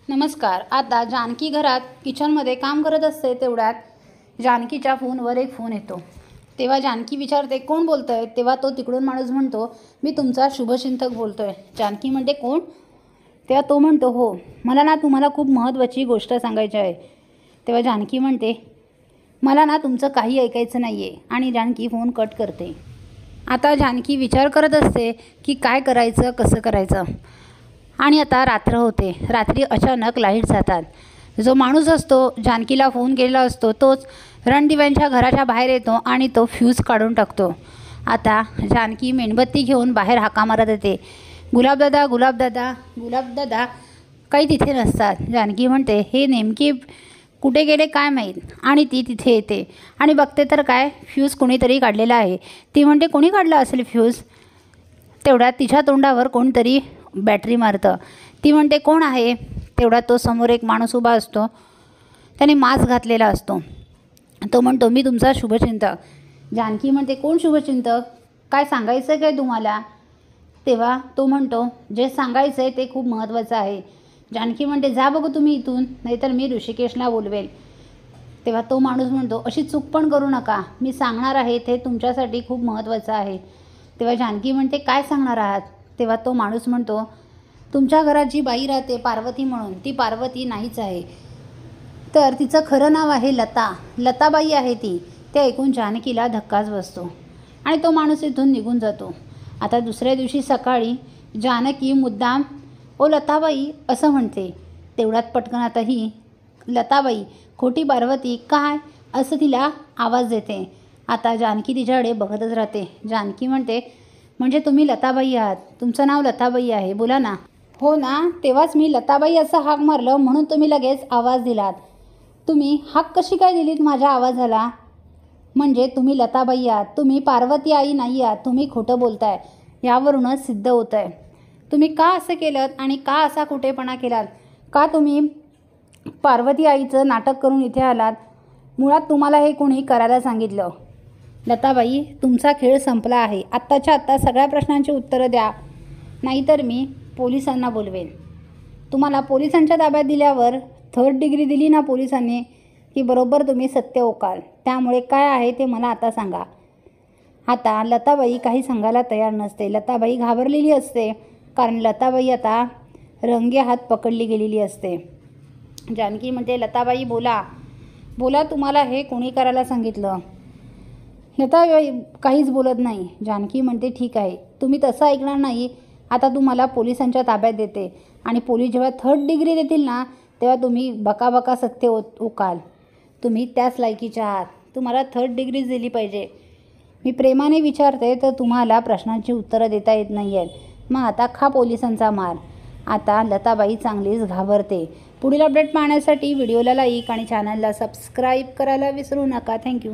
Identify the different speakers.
Speaker 1: नमस्कार। आता जानकी घरात किचनमध्ये काम करत असते तेवढ्यात जानकीच्या फोनवर एक फोन येतो। तेव्हा जानकी विचारते कोण बोलतंय। तेव्हा तो तिकडून माणूस म्हणतो मी तुमचा शुभचिंतक बोलतोय। जानकी म्हणते कोण? तेव्हा तो म्हणतो हो, मला ना तुम्हाला खूप महत्त्वाची गोष्ट सांगायची आहे। तेव्हा जानकी म्हणते मला ना तुमचं काही ऐकायचं नाही आहे आणि जानकी फोन कट करते। आता जानकी विचार करत असते की काय करायचं, कसं करायचं। आणि आता रात्र होते। रात्री अचानक लाईट जातात। जो माणूस असतो जानकीला फोन केलेला असतो तोच रणदिव्यांच्या घराच्या बाहेर येतो आणि तो फ्यूज काढून टाकतो। आता जानकी मेणबत्ती घेऊन बाहेर हाका मारत येते, गुलाबदादा गुलाबदादा गुलाबदादा, काही तिथे नसतात। जानकी म्हणते हे नेमके कुठे गेले काय माहीत, आणि ती तिथे येते आणि बघते तर काय, फ्यूज कोणीतरी काढलेला आहे। ती म्हणते कोणी काढला असेल फ्यूज? तेवढ्यात तिच्या तोंडावर कोणतरी बॅटरी मारतं। ती म्हणते कोण आहे? तेवढ्यात तो समोर एक माणूस उभा असतो, त्याने मास्क घातलेला असतो। तो म्हणतो मी तुमचा शुभचिंतक। जानकी म्हणते कोण शुभचिंतक? काय सांगायचं काय तुम्हाला? तेव्हा तो म्हणतो जे सांगायचं आहे ते खूप महत्त्वाचं आहे। जानकी म्हणते जा बघू तुम्ही इथून, नाहीतर मी ऋषिकेशला बोलवेल। तेव्हा तो माणूस म्हणतो अशी चूक पण करू नका, मी सांगणार आहे ते तुमच्यासाठी खूप महत्त्वाचं आहे। तेव्हा जानकी म्हणते काय सांगणार आहात? तेव्हा तो माणूस म्हणतो तुमच्या घरात जी बाई राहते पार्वती म्हणून, ती पार्वती नाहीच आहे, तर तिचं खरं नाव आहे लता, लताबाई आहे ती। ते ऐकून जानकीला धक्काच बसतो आणि तो माणूस इथून निघून जातो। आता दुसऱ्या दिवशी सकाळी जानकी मुद्दाम ओ लताबाई असं म्हणते। तेवढ्यात पटकन आता ही लताबाई खोटी पार्वती काय असं तिला आवाज देते। आता जानकी तिच्याकडे बघतच राहते। जानकी म्हणते म्हणजे तुम्ही लताबाई आहात, तुमचं नाव लताबाई आहे, बोला ना। हो ना, तेव्हाच मी लताबाई असं हाक मारलं म्हणून तुम्ही लगेच आवाज दिलात। तुम्ही हाक कशी काय दिलीत माझ्या आवाजाला? म्हणजे तुम्ही लताबाई आहात, तुम्ही पार्वती आई नाही आहात, तुम्ही खोटं बोलताय। यावरूनच सिद्ध होतं आहे तुम्ही का असं केलं आणि का असा खोटेपणा केलात, का तुम्ही पार्वती आईचं नाटक करून इथे आलात। मुळात तुम्हाला हे कोणी करायला सांगितलं? लताबाई तुमचा खेळ संपला आहे, आत्ताच्या आत्ता सगळ्या प्रश्नांची उत्तरं द्या, नाहीतर मी पोलिसांना बोलवेन। तुम्हाला पोलिसांच्या ताब्यात दिल्यावर 3rd डिग्री दिली ना पोलिसांनी की बरोबर तुम्ही सत्य ओकाल। त्यामुळे काय आहे ते मला आता सांगा। आता लताबाई काही सांगायला तयार नसते। लताबाई घाबरलेली असते, कारण लताबाई आता रंगेहात पकडली गेलेली असते। जानकी म्हणते लताबाई बोला बोला, तुम्हाला हे कोणी करायला सांगितलं? लताबाई काहीच बोलत नाही। जानकी म्हणते ठीक आहे, तुम्ही तसं ऐकणार नाही, आता तुम्हाला पोलिसांच्या ताब्यात देते आणि पोलीस जेव्हा 3rd डिग्री देतील ना तेव्हा तुम्ही बकाबका सत्य ओकाल। तुम्ही त्याच लायकीच्या आहात, तुम्हाला 3rd डिग्रीज दिली पाहिजे। मी प्रेमाने विचारते तर तुम्हाला प्रश्नांची उत्तरं देता येत नाही आहेत, मग आता खा पोलिसांचा मार। आता लताबाई चांगलीच घाबरते। पुढील अपडेट पाहण्यासाठी व्हिडिओला लाईक आणि चॅनलला सबस्क्राईब करायला विसरू नका। थँक्यू।